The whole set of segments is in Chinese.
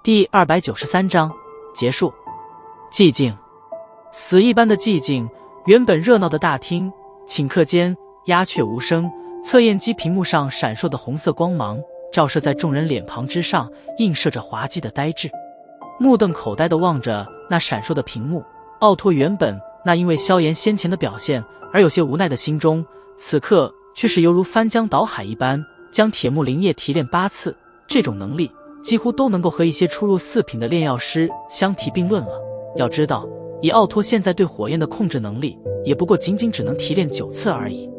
第293章结束。寂静，死一般的寂静。原本热闹的大厅，顷刻间鸦雀无声。测验机屏幕上闪烁的红色光芒，照射在众人脸庞之上，映射着滑稽的呆滞。目瞪口呆地望着那闪烁的屏幕，奥托原本那因为萧炎先前的表现而有些无奈的心中，此刻却是犹如翻江倒海一般，将铁木灵液提炼8次，这种能力几乎都能够和一些初入4品的炼药师相提并论了。要知道，以奥托现在对火焰的控制能力，也不过仅仅只能提炼9次而已。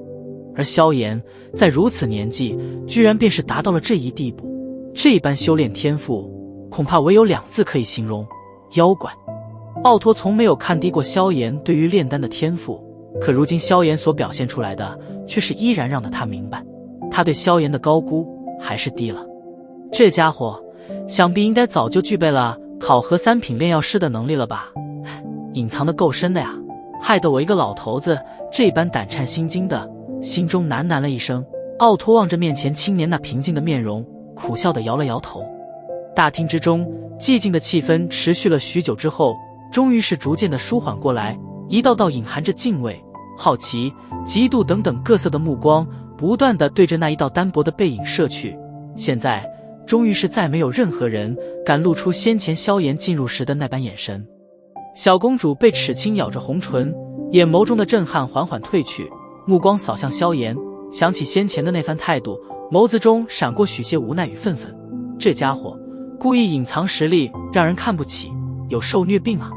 而萧炎在如此年纪，居然便是达到了这一地步，这般修炼天赋，恐怕唯有2字可以形容：妖怪。奥托从没有看低过萧炎对于炼丹的天赋，可如今萧炎所表现出来的，却是依然让他明白，他对萧炎的高估还是低了。这家伙想必应该早就具备了考核3品炼药师的能力了吧？隐藏的够深的呀，害得我一个老头子这般胆颤心惊的，心中喃喃了一声。奥托望着面前青年那平静的面容，苦笑地摇了摇头。大厅之中寂静的气氛持续了许久之后，终于是逐渐的舒缓过来，一道道隐含着敬畏、好奇、嫉妒等等各色的目光不断地对着那一道单薄的背影射去。现在终于是再没有任何人敢露出先前萧炎进入时的那般眼神。小公主被齿轻咬着红唇，眼眸中的震撼缓缓褪去，目光扫向萧炎，想起先前的那番态度，眸子中闪过许些无奈与愤愤。这家伙故意隐藏实力，让人看不起，有受虐病啊！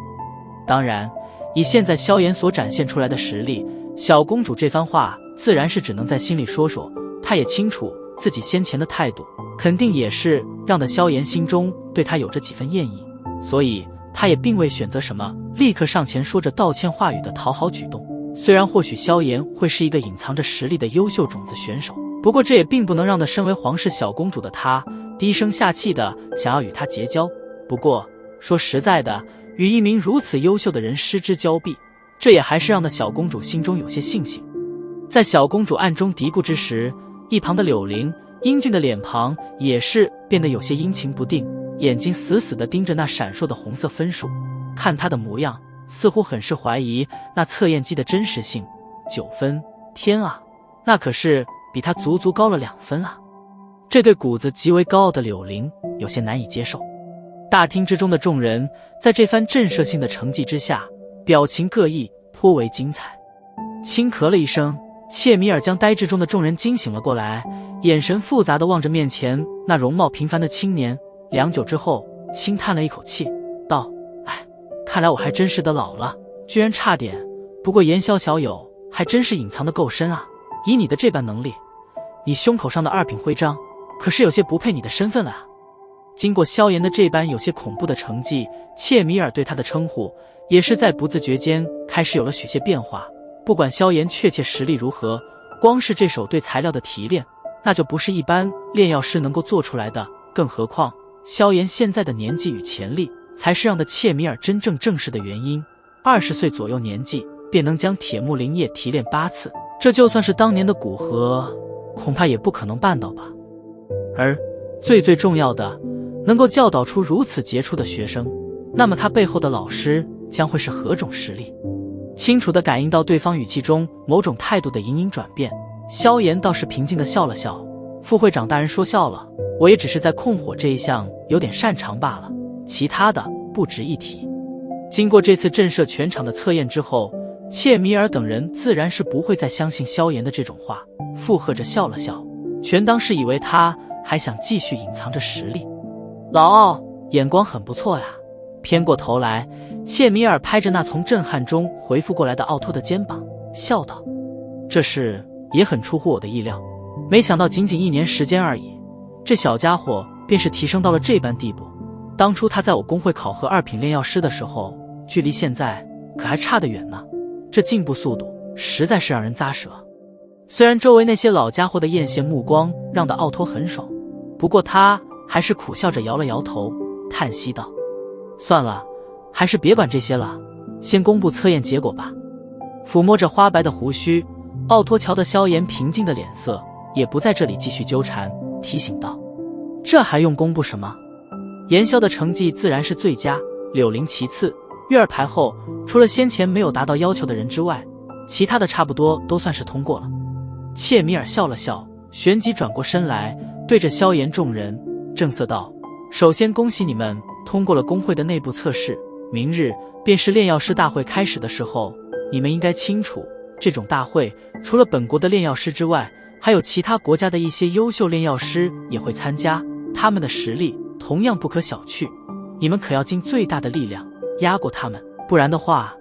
当然，以现在萧炎所展现出来的实力，小公主这番话自然是只能在心里说说。她也清楚自己先前的态度，肯定也是让得萧炎心中对她有着几分厌意，所以她也并未选择什么立刻上前说着道歉话语的讨好举动。虽然或许萧炎会是一个隐藏着实力的优秀种子选手，不过这也并不能让得身为皇室小公主的她低声下气的想要与他结交。不过说实在的，与一名如此优秀的人失之交臂，这也还是让得小公主心中有些庆幸。在小公主暗中嘀咕之时，一旁的柳玲英俊的脸庞也是变得有些阴晴不定，眼睛死死地盯着那闪烁的红色分数，看他的模样，似乎很是怀疑那测验机的真实性。9分，天啊，那可是比他足足高了2分啊！这对骨子极为高傲的柳玲有些难以接受。大厅之中的众人在这番震慑性的成绩之下，表情各异，颇为精彩。轻咳了一声，切米尔将呆滞中的众人惊醒了过来，眼神复杂地望着面前那容貌平凡的青年，良久之后轻叹了一口气，道：哎，看来我还真是的老了，居然差点。不过言萧小友还真是隐藏得够深啊，以你的这般能力，你胸口上的2品徽章可是有些不配你的身份了啊。经过萧炎的这般有些恐怖的成绩，切米尔对他的称呼也是在不自觉间开始有了许些变化。不管萧炎确切实力如何，光是这手对材料的提炼，那就不是一般炼药师能够做出来的，更何况萧炎现在的年纪与潜力，才是让的切米尔真正正视的原因。20岁左右年纪便能将铁木灵液提炼8次，这就算是当年的古河，恐怕也不可能办到吧。而最重要的，能够教导出如此杰出的学生，那么他背后的老师将会是何种实力？清楚地感应到对方语气中某种态度的隐隐转变，萧炎倒是平静地笑了笑。副会长大人说笑了，我也只是在控火这一项有点擅长罢了，其他的不值一提。经过这次震慑全场的测验之后，切米尔等人自然是不会再相信萧炎的这种话，附和着笑了笑，全当是以为他还想继续隐藏着实力。老奥眼光很不错呀。偏过头来，切米尔拍着那从震撼中回复过来的奥托的肩膀，笑道：这事也很出乎我的意料，没想到仅仅1年时间而已，这小家伙便是提升到了这般地步。当初他在我工会考核2品炼药师的时候，距离现在可还差得远呢，这进步速度实在是让人咂舌。虽然周围那些老家伙的艳羡目光让得奥托很爽，不过他还是苦笑着摇了摇头，叹息道：算了，还是别管这些了，先公布测验结果吧。抚摸着花白的胡须，奥托瞧得萧炎平静的脸色，也不在这里继续纠缠，提醒道：这还用公布什么？严萧的成绩自然是最佳，柳玲其次，月儿排后，除了先前没有达到要求的人之外，其他的差不多都算是通过了。切米尔笑了笑，旋即转过身来，对着萧炎众人正色道：首先恭喜你们通过了工会的内部测试，明日便是炼药师大会开始的时候，你们应该清楚，这种大会除了本国的炼药师之外，还有其他国家的一些优秀炼药师也会参加，他们的实力同样不可小觑，你们可要尽最大的力量压过他们，不然的话，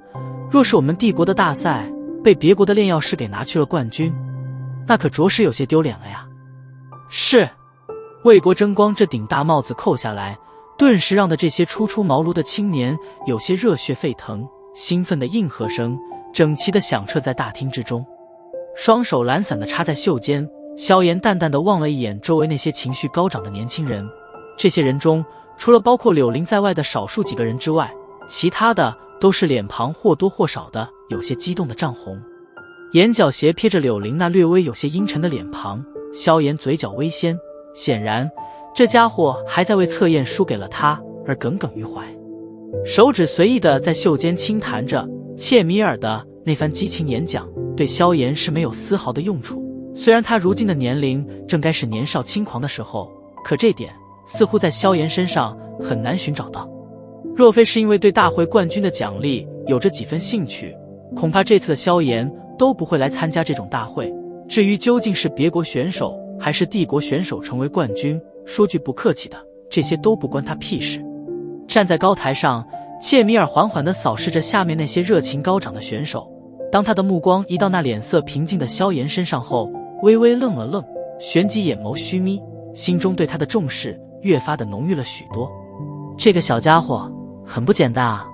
若是我们帝国的大赛被别国的炼药师给拿去了冠军，那可着实有些丢脸了呀。是。为国争光这顶大帽子扣下来，顿时让的这些初出茅庐的青年有些热血沸腾，兴奋的应和声整齐地响彻在大厅之中。双手懒散地插在袖间，萧炎淡淡地望了一眼周围那些情绪高涨的年轻人，这些人中除了包括柳玲在外的少数几个人之外，其他的都是脸庞或多或少的有些激动的涨红。眼角斜瞥着柳玲那略微有些阴沉的脸庞，萧炎嘴角微掀，显然这家伙还在为测验输给了他而耿耿于怀，手指随意地在袖间轻弹着。切米尔的那番激情演讲对萧炎是没有丝毫的用处，虽然他如今的年龄正该是年少轻狂的时候，可这点似乎在萧炎身上很难寻找到。若非是因为对大会冠军的奖励有着几分兴趣，恐怕这次的萧炎都不会来参加这种大会。至于究竟是别国选手还是帝国选手成为冠军，说句不客气的，这些都不关他屁事。站在高台上，切米尔缓缓地扫视着下面那些热情高涨的选手，当他的目光移到那脸色平静的萧炎身上后，微微愣了愣，旋即眼眸虚眯，心中对他的重视越发的浓郁了许多。这个小家伙很不简单啊，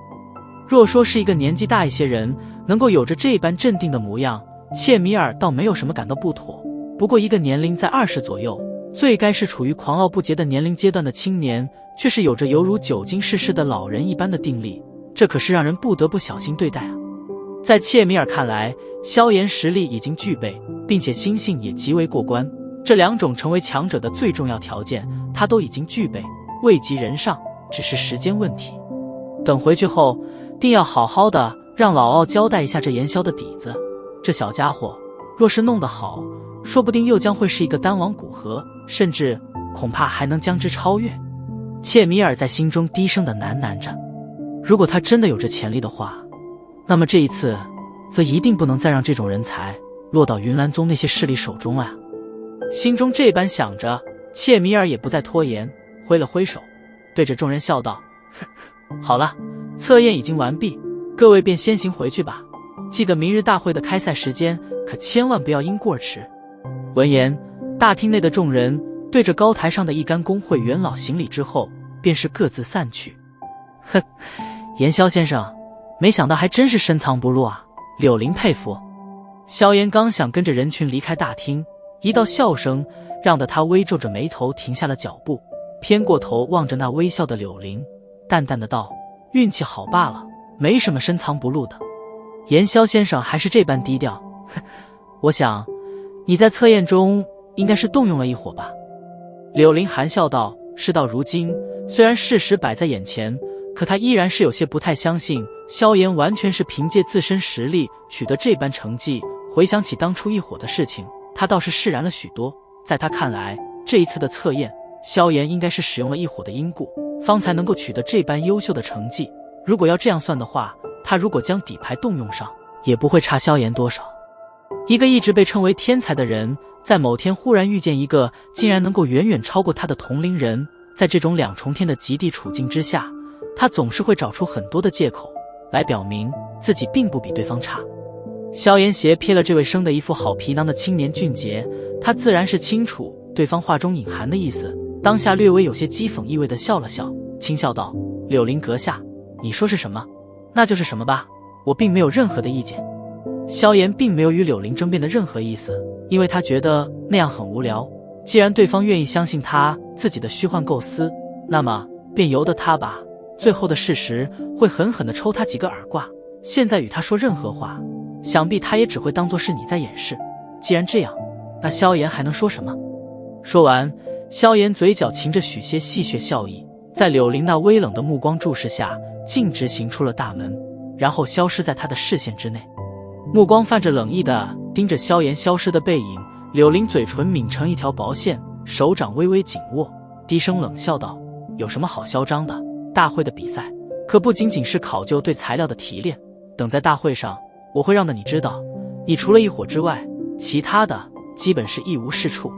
若说是一个年纪大一些人能够有着这般镇定的模样，切米尔倒没有什么感到不妥，不过一个年龄在20左右，最该是处于狂傲不洁的年龄阶段的青年，却是有着犹如久经世事的老人一般的定力，这可是让人不得不小心对待啊。在切米尔看来，萧炎实力已经具备，并且心性也极为过关，这两种成为强者的最重要条件他都已经具备，位极人上，只是时间问题。等回去后定要好好的让老奥交代一下这严萧的底子，这小家伙若是弄得好，说不定又将会是一个单王古河，甚至恐怕还能将之超越。切米尔在心中低声的喃喃着，如果他真的有这潜力的话，那么这一次则一定不能再让这种人才落到云岚宗那些势力手中啊。心中这般想着，切米尔也不再拖延，挥了挥手，对着众人笑道：好了，测验已经完毕，各位便先行回去吧，记得明日大会的开赛时间可千万不要因故而迟。闻言，大厅内的众人对着高台上的一干工会元老行礼之后，便是各自散去。哼，严萧先生，没想到还真是深藏不露啊，柳玲佩服。萧炎刚想跟着人群离开大厅，一道笑声让得他微皱着眉头停下了脚步，偏过头望着那微笑的柳玲，淡淡的道：运气好罢了，没什么深藏不露的。严萧先生还是这般低调，我想你在测验中应该是动用了一伙吧。柳玲含笑道：事到如今，虽然事实摆在眼前，可他依然是有些不太相信萧炎完全是凭借自身实力取得这般成绩。回想起当初一伙的事情，他倒是释然了许多。在他看来，这一次的测验，萧炎应该是使用了一伙的因故，方才能够取得这般优秀的成绩。如果要这样算的话，他如果将底牌动用上，也不会差萧炎多少。一个一直被称为天才的人，在某天忽然遇见一个竟然能够远远超过他的同龄人，在这种两重天的极地处境之下，他总是会找出很多的借口来表明自己并不比对方差。萧炎斜瞥了这位生得一副好皮囊的青年俊杰，他自然是清楚对方话中隐含的意思，当下略微有些讥讽意味的笑了笑，轻笑道：柳玲阁下，你说是什么，那就是什么吧，我并没有任何的意见。萧炎并没有与柳玲争辩的任何意思，因为他觉得那样很无聊。既然对方愿意相信他自己的虚幻构思，那么便由得他吧，最后的事实会狠狠地抽他几个耳刮。现在与他说任何话，想必他也只会当作是你在掩饰。既然这样，那萧炎还能说什么？说完，萧炎嘴角噙着许些戏谑笑意，在柳林那微冷的目光注视下，径直行出了大门，然后消失在他的视线之内。目光泛着冷意地盯着萧炎消失的背影，柳林嘴唇抿成一条薄线，手掌微微紧握，低声冷笑道：“有什么好嚣张的？大会的比赛可不仅仅是考究对材料的提炼，等在大会上，我会让的你知道，你除了一火之外，其他的基本是一无是处。”